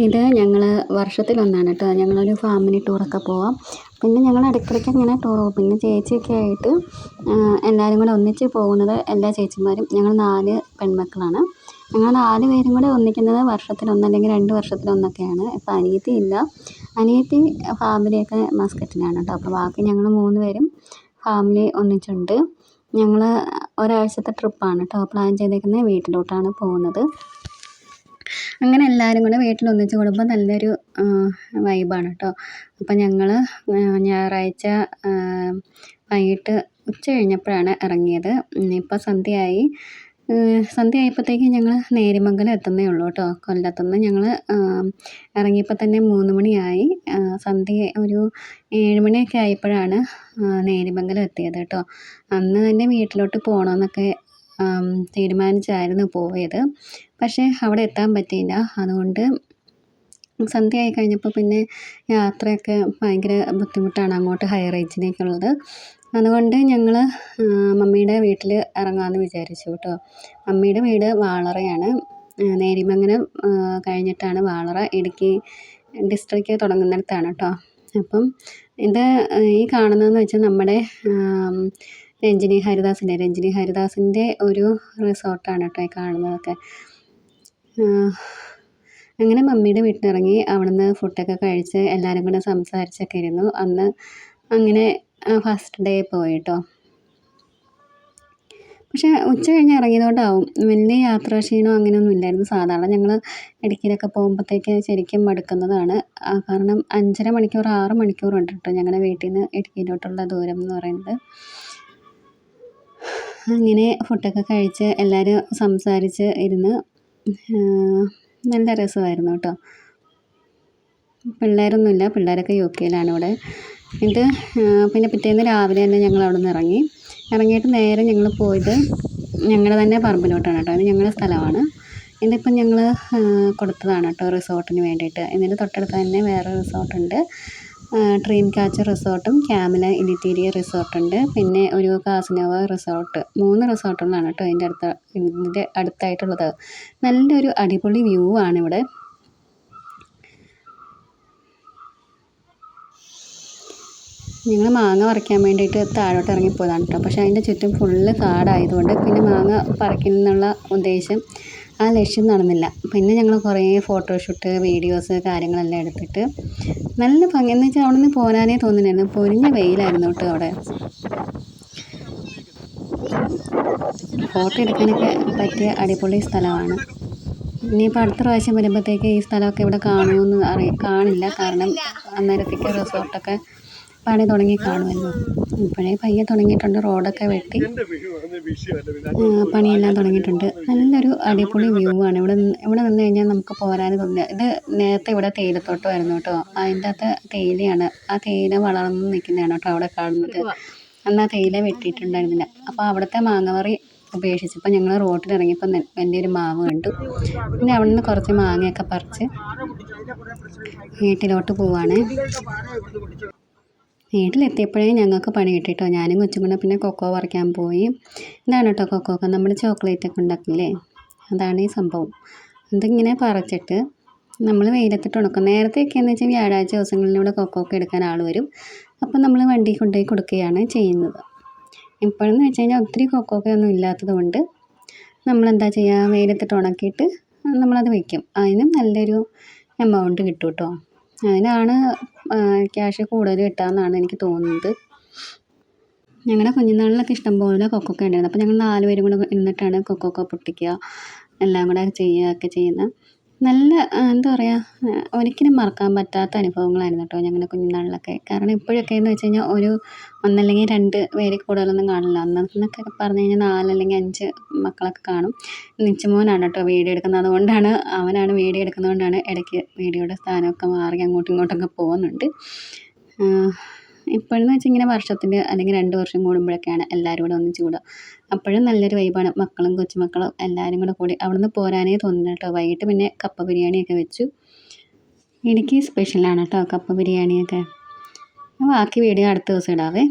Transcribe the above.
ഇത് ഞങ്ങൾ വർഷത്തിലൊന്നാണ് കേട്ടോ. ഞങ്ങളൊരു ഫാമിലി ടൂറൊക്കെ പോവാം. പിന്നെ ഞങ്ങൾ ഇടയ്ക്കിടയ്ക്ക് ഇങ്ങനെ ടൂർ പോകും. പിന്നെ ചേച്ചിയൊക്കെ ആയിട്ട് എല്ലാവരും കൂടെ ഒന്നിച്ച് പോകുന്നത് എല്ലാ ചേച്ചിമാരും ഞങ്ങൾ 4 പെൺമക്കളാണ്. ഞങ്ങൾ 4 പേരും കൂടെ ഒന്നിക്കുന്നത് വർഷത്തിലൊന്ന് അല്ലെങ്കിൽ 2 വർഷത്തിലൊന്നൊക്കെയാണ്. ഇപ്പം അനിയത്തി ഇല്ല. അനിയത്തി ഫാമിലിയൊക്കെ മസ്കറ്റിലാണ് കേട്ടോ. അപ്പോൾ ബാക്കി ഞങ്ങൾ 3 പേരും ഫാമിലി ഒന്നിച്ചുണ്ട്. ഞങ്ങൾ ഒരാഴ്ചത്തെ ട്രിപ്പാണ് കേട്ടോ പ്ലാൻ ചെയ്തേക്കുന്നത്. വീട്ടിലോട്ടാണ് പോകുന്നത്. അങ്ങനെ എല്ലാവരും കൂടെ വീട്ടിൽ ഒന്നിച്ച് കൂടുമ്പോൾ നല്ലൊരു വൈബാണ് കേട്ടോ. അപ്പം ഞങ്ങൾ ഞായറാഴ്ച വൈകിട്ട് ഉച്ച കഴിഞ്ഞപ്പോഴാണ് ഇറങ്ങിയത്. ഇപ്പോൾ സന്ധ്യയായി. സന്ധ്യ ഞങ്ങൾ നേര്യമംഗലം എത്തുന്നേ ഉള്ളൂ കേട്ടോ. കൊല്ലത്തുനിന്ന് ഞങ്ങൾ ഇറങ്ങിയപ്പോൾ തന്നെ 3 മണിയായി. സന്ധ്യ ഒരു 7 മണിയൊക്കെ ആയപ്പോഴാണ് നേര്യമംഗലം എത്തിയത് കേട്ടോ. അന്ന് തന്നെ വീട്ടിലോട്ട് പോകണമെന്നൊക്കെ തീരുമാനിച്ചായിരുന്നു പോയത്. പക്ഷേ അവിടെ എത്താൻ പറ്റിയില്ല. അതുകൊണ്ട് സന്ധ്യ ആയി കഴിഞ്ഞപ്പോൾ പിന്നെ യാത്രയൊക്കെ ഭയങ്കര ബുദ്ധിമുട്ടാണ് അങ്ങോട്ട് ഹൈ റേഞ്ചിലേക്കുള്ളത്. അതുകൊണ്ട് ഞങ്ങൾ മമ്മിയുടെ വീട്ടിൽ ഇറങ്ങാമെന്ന് വിചാരിച്ചു കേട്ടോ. മമ്മിയുടെ വീട് വാളറയാണ്. നേര്യമംഗലം കഴിഞ്ഞിട്ടാണ് വാളറ. ഇടുക്കി ഡിസ്ട്രിക്റ്റ് തുടങ്ങുന്നിടത്താണ് കേട്ടോ. അപ്പം ഇത് ഈ കാണുന്നതെന്ന് വെച്ചാൽ നമ്മുടെ രഞ്ജിനി ഹരിദാസിൻ്റെ ഒരു റിസോർട്ടാണ് കേട്ടോ ഈ കാണുന്നതൊക്കെ. അങ്ങനെ മമ്മിയുടെ വീട്ടിലിറങ്ങി. അവിടുന്ന് ഫുഡൊക്കെ കഴിച്ച് എല്ലാവരും കൂടെ സംസാരിച്ചൊക്കെ ഇരുന്നു. അന്ന് അങ്ങനെ ഫസ്റ്റ് ഡേ പോയി കേട്ടോ. പക്ഷേ ഉച്ച കഴിഞ്ഞ് ഇറങ്ങിയതുകൊണ്ടാവും വലിയ യാത്രാക്ഷീണം അങ്ങനെയൊന്നും ഇല്ലായിരുന്നു. സാധാരണ ഞങ്ങൾ ഇടുക്കിയിലൊക്കെ പോകുമ്പോഴത്തേക്ക് ശരിക്കും മടുക്കുന്നതാണ്. കാരണം 5.5 മണിക്കൂർ 6 മണിക്കൂറുണ്ട് കേട്ടോ ഞങ്ങളുടെ വീട്ടിൽ നിന്ന് ഇടുക്കിയിലോട്ടുള്ള ദൂരം എന്ന് പറയുന്നത്. അങ്ങനെ ഫുഡൊക്കെ കഴിച്ച് എല്ലാവരും സംസാരിച്ച് ഇരുന്ന് നല്ല രസമായിരുന്നു കേട്ടോ. പിള്ളേരൊന്നുമില്ല. പിള്ളേരൊക്കെ UK-യിലാണ് ഇവിടെ. ഇത് പിന്നെ പിറ്റേന്ന് രാവിലെ തന്നെ ഞങ്ങൾ അവിടെ നിന്ന് ഇറങ്ങിയിട്ട് നേരെ ഞങ്ങൾ പോയത് ഞങ്ങളുടെ തന്നെ പറമ്പിലോട്ടാണ് കേട്ടോ. ഇത് ഞങ്ങളുടെ സ്ഥലമാണ്. ഇതിപ്പം ഞങ്ങൾ കൊടുത്തതാണ് കേട്ടോ റിസോർട്ടിന് വേണ്ടിയിട്ട്. ഇതിൻ്റെ തൊട്ടടുത്ത് തന്നെ വേറെ റിസോർട്ടുണ്ട്. ഡ്രീം ക്യാച്ചർ റിസോർട്ടും ക്യാമല ഇലിറ്റീരിയ റിസോർട്ടുണ്ട്. പിന്നെ ഒരു കാസിനോവ റിസോർട്ട്. 3 റിസോർട്ടുകളാണ് കേട്ടോ ഇതിൻ്റെ അടുത്തായിട്ടുള്ളത്. നല്ലൊരു അടിപൊളി വ്യൂ ആണിവിടെ. ഞങ്ങൾ മാങ്ങ പറിക്കാൻ വേണ്ടിയിട്ട് താഴോട്ട് ഇറങ്ങിപ്പോയതാണ് കേട്ടോ. പക്ഷേ അതിൻ്റെ ചുറ്റും ഫുള്ള് കാടായതുകൊണ്ട് പിന്നെ മാങ്ങ പറിക്കുന്നുള്ള ഉദ്ദേശം ആ ലക്ഷ്യം നടന്നില്ല. പിന്നെ ഞങ്ങൾ കുറേ ഫോട്ടോഷൂട്ട് വീഡിയോസ് കാര്യങ്ങളെല്ലാം എടുത്തിട്ട് നല്ല ഭംഗി. എന്ന് വെച്ചാൽ അവിടെ നിന്ന് പോരാനേ തോന്നുന്നില്ലായിരുന്നു. പൊരിഞ്ഞ വെയിലായിരുന്നു കേട്ടോ അവിടെ. ഫോട്ടോ എടുക്കാനൊക്കെ പറ്റിയ അടിപൊളി സ്ഥലമാണ്. ഇനിയിപ്പോൾ അടുത്ത പ്രാവശ്യം വരുമ്പോഴത്തേക്ക് ഈ സ്ഥലമൊക്കെ ഇവിടെ കാണുമെന്ന് കാണില്ല. കാരണം അന്നേരത്തേക്ക് റിസോർട്ടൊക്കെ പണി തുടങ്ങി കാണുമല്ലോ. ഇപ്പോഴേ പയ്യെ തുടങ്ങിയിട്ടുണ്ട്. റോഡൊക്കെ വെട്ടി പണിയെല്ലാം തുടങ്ങിയിട്ടുണ്ട്. നല്ലൊരു അടിപൊളി വ്യൂ ആണ്. ഇവിടെ നിന്ന് കഴിഞ്ഞാൽ നമുക്ക് പോരാനും തോന്നില്ല. ഇത് നേരത്തെ ഇവിടെ തേയിലത്തോട്ടമായിരുന്നു കേട്ടോ. അതിൻ്റെ അകത്ത് തേയിലയാണ്. ആ തേയില വളർന്ന് നിൽക്കുന്നതാണ് കേട്ടോ അവിടെ കാണുന്നത്. അന്ന് ആ തേയില വെട്ടിയിട്ടുണ്ടായിരുന്നില്ല. അപ്പോൾ അവിടുത്തെ മാങ്ങവറി ഉപേക്ഷിച്ചപ്പോൾ ഞങ്ങൾ റോട്ടിലിറങ്ങിയപ്പോൾ വലിയൊരു മാവ് കണ്ടു. പിന്നെ അവിടെ നിന്ന് കുറച്ച് മാങ്ങയൊക്കെ പറിച്ച് വീട്ടിലോട്ട് പോവാണ്. വീട്ടിലെത്തിയപ്പോഴേ ഞങ്ങൾക്ക് പണി കിട്ടി കേട്ടോ. ഞാനും കൊച്ചും കൂടെ പിന്നെ കൊക്കോ പറിക്കാൻ പോയി. ഇതാണ് കേട്ടോ കൊക്കോ. നമ്മൾ ചോക്ലേറ്റൊക്കെ ഉണ്ടാക്കില്ലേ, അതാണ് ഈ സംഭവം. അതിങ്ങനെ പറിച്ചിട്ട് നമ്മൾ വെയിലത്തിട്ട് ഉണക്കും. നേരത്തെയൊക്കെയെന്ന് വെച്ചാൽ വ്യാഴാഴ്ച ദിവസങ്ങളിലൂടെ കൊക്കോ ഒക്കെ എടുക്കാൻ ആൾ വരും. അപ്പം നമ്മൾ വണ്ടി കൊണ്ടുപോയി കൊടുക്കുകയാണ് ചെയ്യുന്നത്. ഇപ്പോഴെന്ന് വെച്ച് കഴിഞ്ഞാൽ ഒത്തിരി കൊക്കോ ഒക്കെ ഒന്നും ഇല്ലാത്തത് കൊണ്ട് നമ്മളെന്താ ചെയ്യുക, വെയിലത്തിട്ട് ഉണക്കിയിട്ട് നമ്മളത് വയ്ക്കും. അതിനും നല്ലൊരു എമൗണ്ട് കിട്ടും കേട്ടോ. അതിനാണ് ക്യാഷ് കൂടുതൽ കിട്ടുകയെന്നാണ് എനിക്ക് തോന്നുന്നത്. ഞങ്ങളുടെ കുഞ്ഞുനാളിലൊക്കെ ഇഷ്ടംപോലെ കൊക്കൊക്കെ ഉണ്ടായിരുന്നു. അപ്പോൾ ഞങ്ങൾ 4 പേരും കൂടെ ഇരുന്നിട്ടാണ് കൊക്കൊക്കെ പൊട്ടിക്കുക എല്ലാം കൂടെ ചെയ്യുകയൊക്കെ ചെയ്യുന്നത്. നല്ല എന്താ പറയുക, ഒരിക്കലും മറക്കാൻ പറ്റാത്ത അനുഭവങ്ങളായിരുന്നു കേട്ടോ ഞങ്ങളുടെ കുഞ്ഞുനാളിലൊക്കെ. കാരണം ഇപ്പോഴൊക്കെയെന്ന് വെച്ച് കഴിഞ്ഞാൽ ഒരു 1 അല്ലെങ്കിൽ 2 പേരിൽ കൂടുതലൊന്നും കാണില്ല. അന്നൊക്കെ പറഞ്ഞു കഴിഞ്ഞാൽ 4 അല്ലെങ്കിൽ 5 മക്കളൊക്കെ കാണും. നിച്ചുമോനാണ് കേട്ടോ വീഡിയോ എടുക്കുന്നത്. അതുകൊണ്ടാണ് അവനാണ് വീഡിയോ എടുക്കുന്നതുകൊണ്ടാണ് ഇടയ്ക്ക് വീഡിയോയുടെ സ്ഥാനമൊക്കെ മാറി അങ്ങോട്ടും ഇങ്ങോട്ടൊക്കെ പോകുന്നുണ്ട്. ഇപ്പോഴെന്ന് വെച്ചാൽ ഇങ്ങനെ വർഷത്തിൽ അല്ലെങ്കിൽ 2 വർഷം കൂടുമ്പോഴൊക്കെയാണ് എല്ലാവരും കൂടെ ഒന്നിച്ച് കൂടുക. അപ്പോഴും നല്ലൊരു വൈബാണ്. മക്കളും കൊച്ചുമക്കളും എല്ലാവരും കൂടെ കൂടി അവിടെ നിന്ന് പോരാനേ തോന്നുന്നു കേട്ടോ. വൈകിട്ട് പിന്നെ കപ്പ ബിരിയാണിയൊക്കെ വെച്ചു. ഇടുക്കി സ്പെഷ്യലാണ് കേട്ടോ കപ്പ ബിരിയാണിയൊക്കെ. ബാക്കി വീഡിയോ അടുത്ത ദിവസം ഇടാവേ.